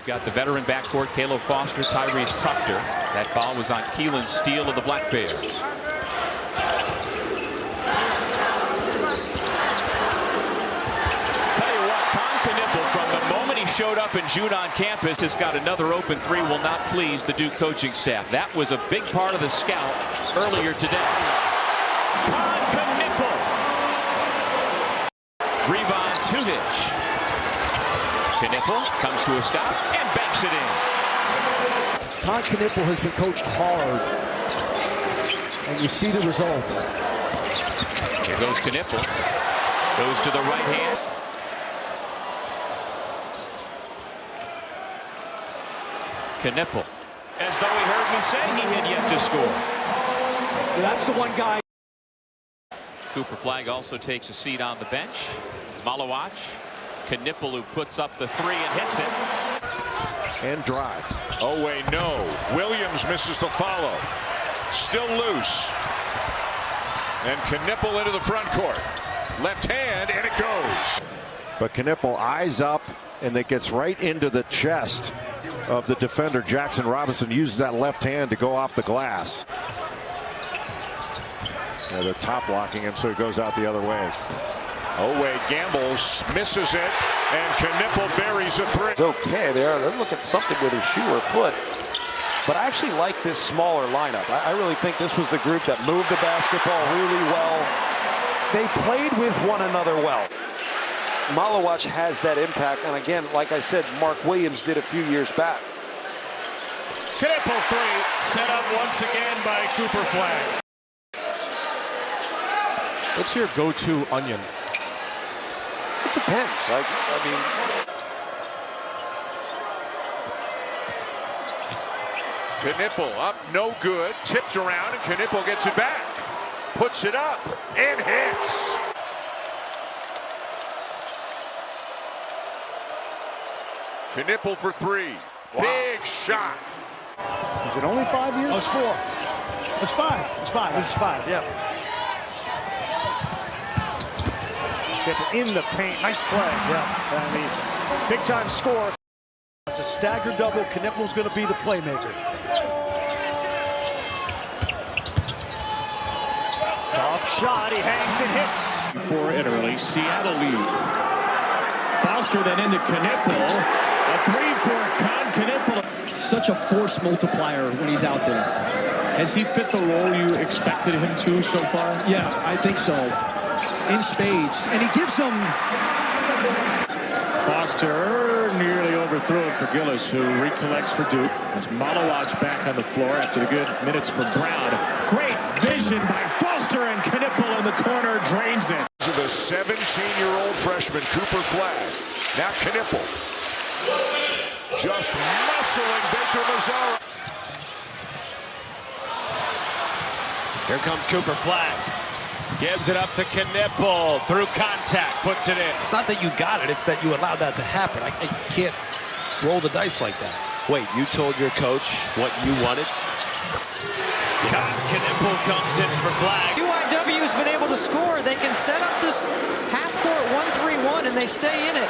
You've got the veteran backcourt, Caleb Foster, Tyrese Proctor. That foul was on Keelan Steele of the Black Bears. Tell you what, Kon Knueppel, from the moment he showed up in June on campus, has got another open three. Will not please the Duke coaching staff. That was a big part of the scout earlier today. Kon Knueppel. Rebound to Hitch. Knueppel comes to a stop and banks it in. Kon Knueppel has been coached hard, and you see the result. Here goes Knueppel. Goes to the right hand. Knueppel, as though he heard me say he had yet to score. That's the one guy. Cooper Flagg also takes a seat on the bench. Malawach. Knueppel, who puts up the three and hits it. And drives. Oh, wait, no. Williams misses the follow. Still loose. And Knueppel into the front court. Left hand, and it goes. But Knueppel eyes up, and it gets right into the chest of the defender. Jackson Robinson uses that left hand to go off the glass. Yeah, they're top blocking him, so he goes out the other way. Oweh gambles, misses it, and Knueppel buries a three. It's okay there. They're looking at something with his shoe or foot. But I actually like this smaller lineup. I really think this was the group that moved the basketball really well. They played with one another well. Malawach has that impact. And again, like I said, Mark Williams did a few years back. Knueppel three, set up once again by Cooper Flagg. What's your go-to onion? It depends. I mean, Knueppel up, no good. Tipped around, and Knueppel gets it back. Puts it up, and hits. Knueppel for three. Wow. Big shot. Is it only 5 years? Oh, it's 4. It's 5. It's 5. This is 5, yeah. In the paint. Nice play. Yeah. I mean, big time score. It's a staggered double. Knueppel's going to be the playmaker. Tough shot. He hangs and hits. Before it early, Seattle lead. Foster then into Knueppel. A three for Kon Knueppel. Such a force multiplier when he's out there. Has he fit the role you expected him to so far? Yeah, I think so. In spades, and he gives them. Foster nearly overthrew it for Gillis, who recollects for Duke. As Malawach back on the floor after the good minutes for Brown. Great vision by Foster, and Knueppel in the corner drains it. To the 17-year-old freshman Cooper Flagg. Now Knueppel just muscling Baker Mazzara. Here comes Cooper Flagg. Gives it up to Knueppel through contact, puts it in. It's not that you got it, it's that you allowed that to happen. I can't roll the dice like that. Wait, you told your coach what you wanted? Kon Knueppel comes in for Flagg. UIW's been able to score. They can set up this half-court 1-3-1, and they stay in it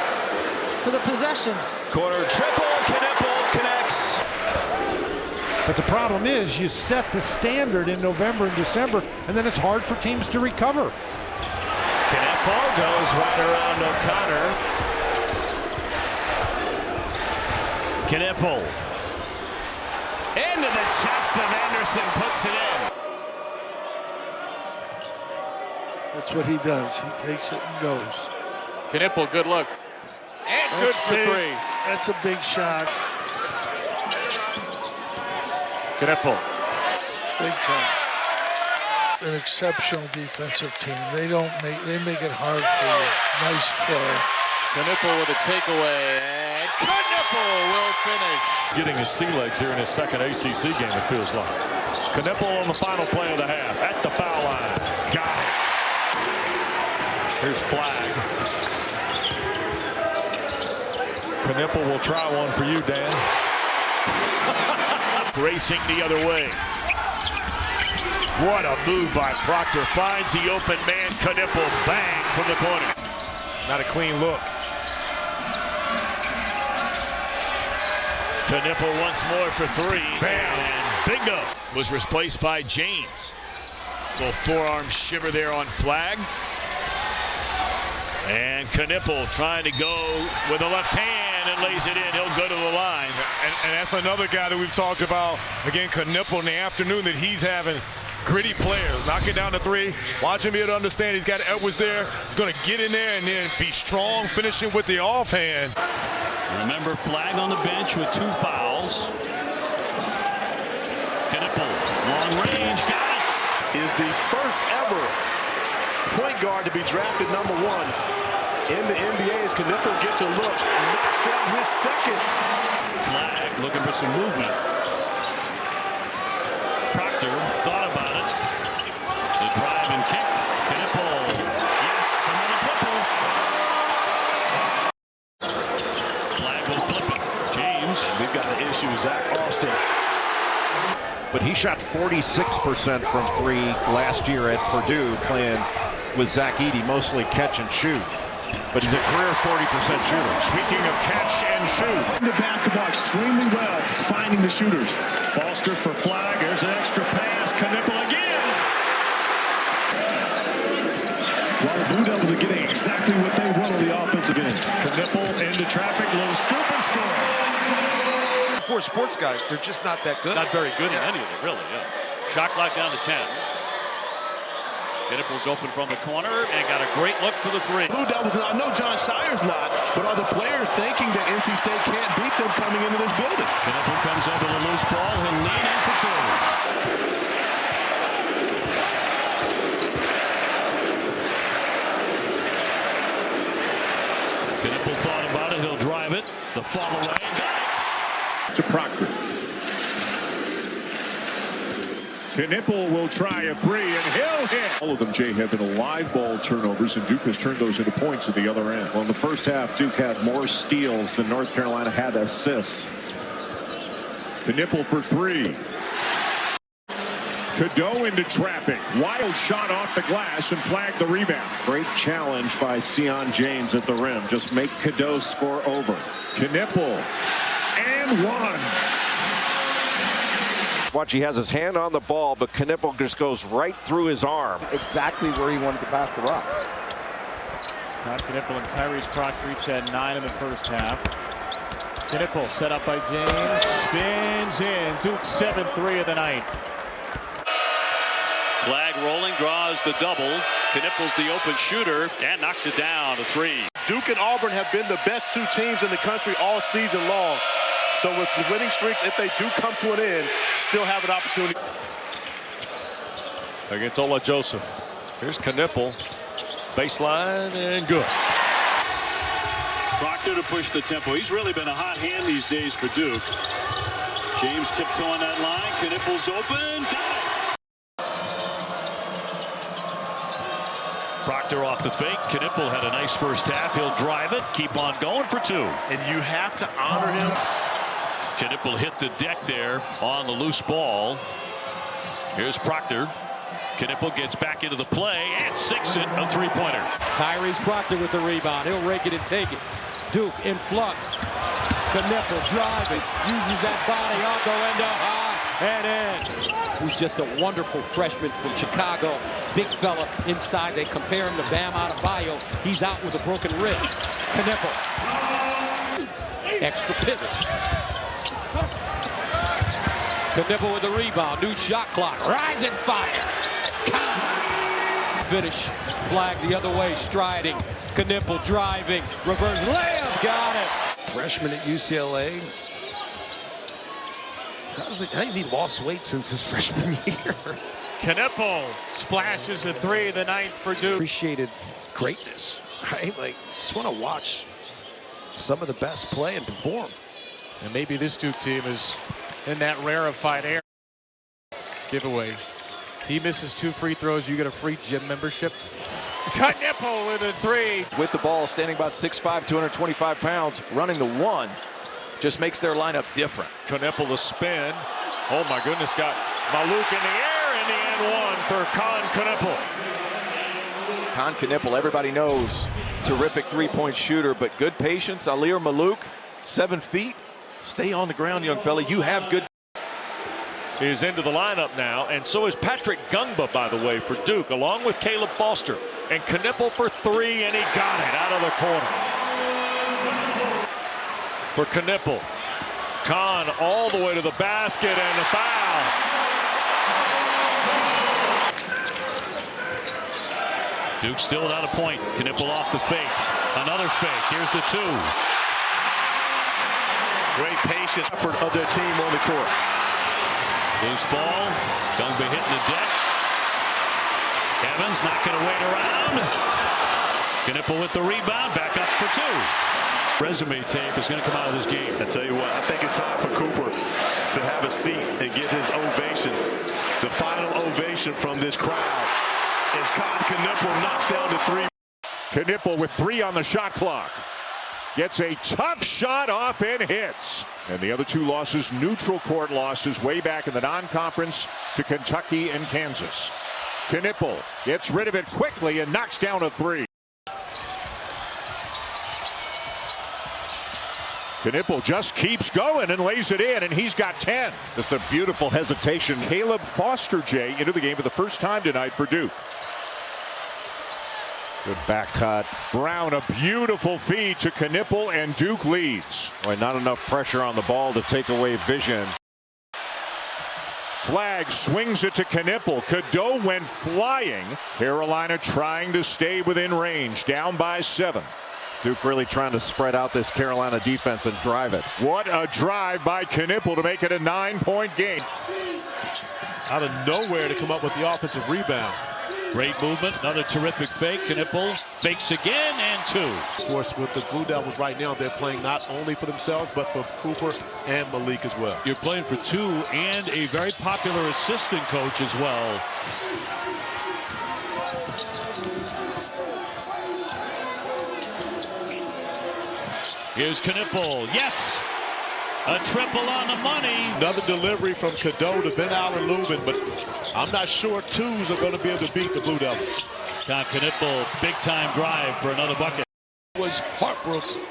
for the possession. Corner triple, Knueppel connects. But the problem is you set the standard in November and December, and then it's hard for teams to recover. Knueppel goes right around O'Connor. Knueppel into the chest of Anderson, puts it in. That's what he does. He takes it and goes. Knueppel, good look. And good for three. That's a big shot. Knueppel. Big time. An exceptional defensive team. They make it hard for you. Nice play. Knueppel with a takeaway, and Knueppel will finish. Getting his sea legs here in his second ACC game, it feels like. Knueppel on the final play of the half at the foul line. Got it. Here's Flagg. Knueppel will try one for you, Dan. Racing the other way. What a move by Proctor. Finds the open man. Knueppel, bang from the corner. Not a clean look. Knueppel once more for three. And bingo! Was replaced by James. Little forearm shiver there on Flag. And Knueppel trying to go with the left hand and lays it in. He'll go to the line. And that's another guy that we've talked about. Again, Knueppel in the afternoon, that he's having gritty players. Knock it down to three. Watch him be able to understand he's got Edwards there. He's going to get in there and then be strong, finishing with the offhand. Remember, Flag on the bench with 2 fouls. Knueppel, long range, got it. Is the first ever point guard to be drafted #1 in the NBA as Knueppel gets a look. Knocks down his second. Flag looking for some movement. Proctor thought about it. The drive and kick. Knueppel. Yes, another triple. Flag will flip it. James. We've got an issue, Zach Austin. But he shot 46% from 3 last year at Purdue, playing with Zach Edey, mostly catch and shoot. But he's a career 40% shooter. Speaking of catch and shoot. The basketball extremely well, finding the shooters. Foster for Flag. There's an extra pass. Knueppel again. Well, the Blue Devils are getting exactly what they want on the offensive end. Knueppel into traffic, little scoop and score. For sports guys, they're just not that good. Not very good in any of it, really. Yeah. Shot clock down to 10. Knueppel's open from the corner and got a great look for the 3. Blue Devils, and I know John Shire's not, but are the players thinking that NC State can't beat them coming into this building? Knueppel comes over the loose ball. He'll lean in for 2. Knueppel thought about it. He'll drive it. The fall away. Got it. To Proctor. Knueppel will try a 3 and he'll hit. All of them, Jay, have been live ball turnovers, and Duke has turned those into points at the other end. Well, in the first half, Duke had more steals than North Carolina had assists. Knueppel for 3. Cadeau into traffic. Wild shot off the glass and Flag the rebound. Great challenge by Sion James at the rim. Just make Cadeau score over. Knueppel and 1. Watch, he has his hand on the ball, but Knueppel just goes right through his arm. Exactly where he wanted to pass the rock. Kon Knueppel and Tyrese Proctor each had 9 in the first half. Knueppel set up by James, spins in. Duke 7-3 of the night. Flag rolling, draws the double. Knueppel's the open shooter and knocks it down to 3. Duke and Auburn have been the best 2 teams in the country all season long. So with the winning streaks, if they do come to an end, still have an opportunity. Against Ola Joseph. Here's Knueppel. Baseline and good. Proctor to push the tempo. He's really been a hot hand these days for Duke. James tiptoeing that line. Knueppel's open. Got it. Proctor off the fake. Knueppel had a nice first half. He'll drive it. Keep on going for 2. And you have to honor him. Knueppel hit the deck there on the loose ball. Here's Proctor. Knueppel gets back into the play and sinks it, a 3-pointer. Tyrese Proctor with the rebound. He'll rake it and take it. Duke in flux. Knueppel driving. Uses that body off the window. High and in. Who's just a wonderful freshman from Chicago. Big fella inside. They compare him to Bam Adebayo. He's out with a broken wrist. Knueppel. Extra pivot. Knueppel with the rebound. New shot clock. Rising fire. Finish. Flag the other way. Striding. Knueppel driving. Reverse layup. Got it. Freshman at UCLA. How's he lost weight since his freshman year? Knueppel splashes a 3 the ninth for Duke. Appreciated greatness, right? Like, just want to watch some of the best play and perform. And maybe this Duke team is in that rarefied air. Giveaway. He misses 2 free throws. You get a free gym membership. Knueppel with a 3. With the ball, standing about 6'5", 225 pounds, running the 1. Just makes their lineup different. Knueppel the spin. Oh my goodness, got Maluk in the air in the end 1 for Kon Knueppel. Kon Knueppel, everybody knows, terrific 3-point shooter, but good patience. Alir Maluk, 7 feet, Stay on the ground, young fella. You have good. Is into the lineup now, and so is Patrick Gungba, by the way, for Duke, along with Caleb Foster. And Knueppel for three, and he got it out of the corner. For Knueppel. Kon all the way to the basket, and a foul. Duke still without a point. Knueppel off the fake. Another fake. Here's the two. Great patience effort of their team on the court. Loose ball. Gungba hitting the deck. Evans not going to wait around. Knueppel with the rebound. Back up for two. Resume tape is going to come out of this game. I tell you what, I think it's time for Cooper to have a seat and get his ovation. The final ovation from this crowd as Kon Knueppel knocks down the three. Knueppel with 3 on the shot clock. Gets a tough shot off and hits. And the other 2 losses, neutral court losses, way back in the non-conference to Kentucky and Kansas. Knueppel gets rid of it quickly and knocks down a 3. Knueppel just keeps going and lays it in, and he's got 10. Just a beautiful hesitation. Caleb Foster, Jay, into the game for the first time tonight for Duke. Good back cut. Brown, a beautiful feed to Knueppel, and Duke leads. Boy, not enough pressure on the ball to take away vision. Flag swings it to Knueppel. Cadeau went flying. Carolina trying to stay within range, down by 7. Duke really trying to spread out this Carolina defense and drive it. What a drive by Knueppel to make it a 9-point game. Out of nowhere to come up with the offensive rebound. Great movement. Another terrific fake. Knueppel fakes again, and 2. Of course, with the Blue Devils right now, they're playing not only for themselves, but for Cooper and Malik as well. You're playing for 2 and a very popular assistant coach as well. Here's Knueppel. Yes! A triple on the money. Another delivery from Cadeau to Van Allen Lubin, but I'm not sure 2s are going to be able to beat the Blue Devils. Kon Knueppel, big-time drive for another bucket. Was heartbroken.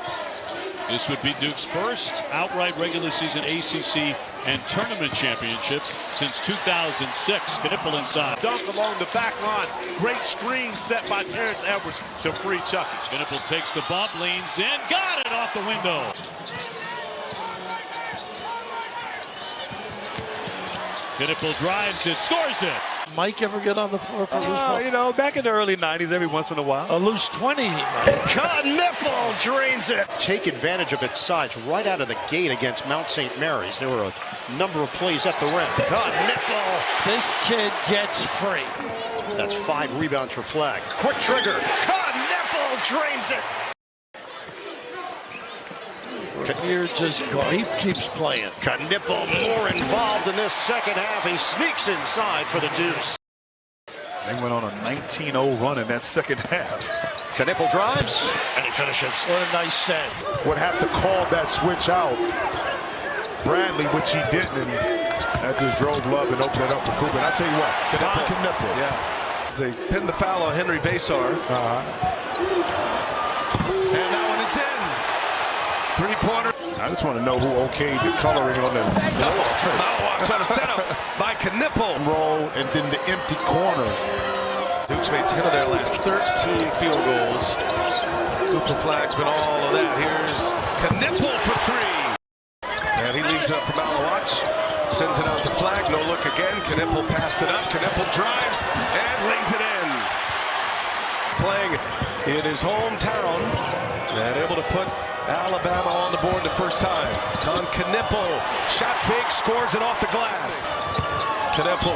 This would be Duke's first outright regular season ACC and tournament championship since 2006. Knueppel inside. Dunk along the back line. Great screen set by Terrence Edwards to free Chucky. Knueppel takes the bump, leans in, got it off the window. Knueppel drives it, scores it. Mike ever get on the floor for loose ball? You know, back in the early 90s, every once in a while. A loose 20. Kon Knueppel drains it. Take advantage of its size right out of the gate against Mount St. Mary's. There were a number of plays at the rim. Kon Knueppel. This kid gets free. That's 5 rebounds for Flag. Quick trigger. Kon Knueppel drains it. Here just go. He keeps playing. Kon Knueppel more involved in this second half. He sneaks inside for the deuce. They went on a 19-0 run in that second half. Kon Knueppel drives, and he finishes. What a nice set. Would have to call that switch out. Bradley, which he didn't, and that just drove Love and opened it up for Cooper. And I tell you what, Kon Knueppel. Yeah. They pinned the foul on Henry Vasar. And that one it's in. 3-pointer. I just want to know who okayed the coloring on them. Malawak's on a setup by Knueppel. Roll and then the empty corner. Duke's made 10 of their last 13 field goals. Cooper Flag's been all of that. Here's Knueppel for 3. And he leaves it up for Malawak. Sends it out to Flag. No look again. Knueppel passed it up. Knueppel drives and lays it in. Playing in his hometown and able to put Alabama on the board the first time. Kon Knueppel, shot fake, scores it off the glass. Knueppel,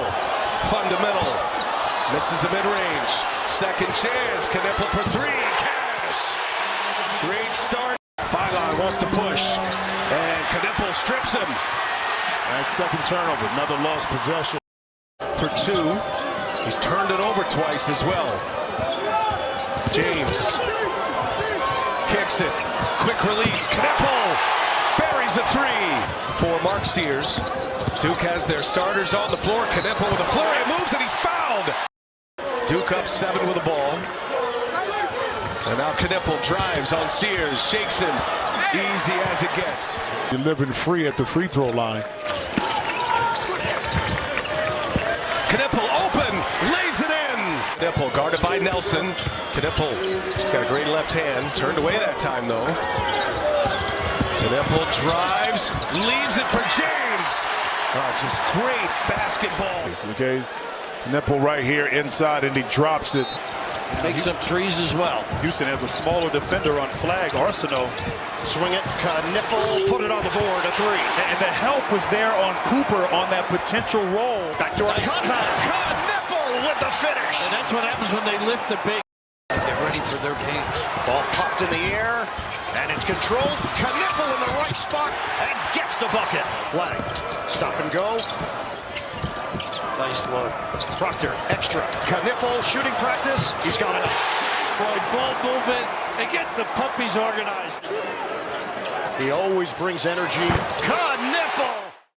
fundamental, misses the mid-range. Second chance, Knueppel for 3, cash. Great start. Phylon wants to push, and Knueppel strips him. That's second turnover, another lost possession. For 2, he's turned it over twice as well. James kicks it. Quick release. Knueppel buries a 3 for Mark Sears. Duke has their starters on the floor. Knueppel with a flurry of moves, and he's fouled. Duke up 7 with the ball. And now Knueppel drives on Sears, shakes him, easy as it gets. You're living free at the free throw line. Knueppel open, lays it in. Knueppel guarded by Nelson. Knueppel, he's got a great left hand. Turned away that time though. Knueppel drives, leaves it for James. Oh, just great basketball. Okay, Knueppel right here inside, and he drops it. Takes some threes as well. Houston has a smaller defender on flag. Arsenault. Swing it. Knueppel put it on the board. A three. And the help was there on Cooper on that potential roll. Backdoor cut. Knueppel with the finish. And that's what happens when they lift the big. Get ready for their games. Ball popped in the air, and it's controlled. Knueppel in the right spot and gets the bucket. Flag. Stop and go. Nice look. Proctor, extra. Knueppel shooting practice. He's got it. Boy, ball movement and get the puppies organized. He always brings energy. Cut.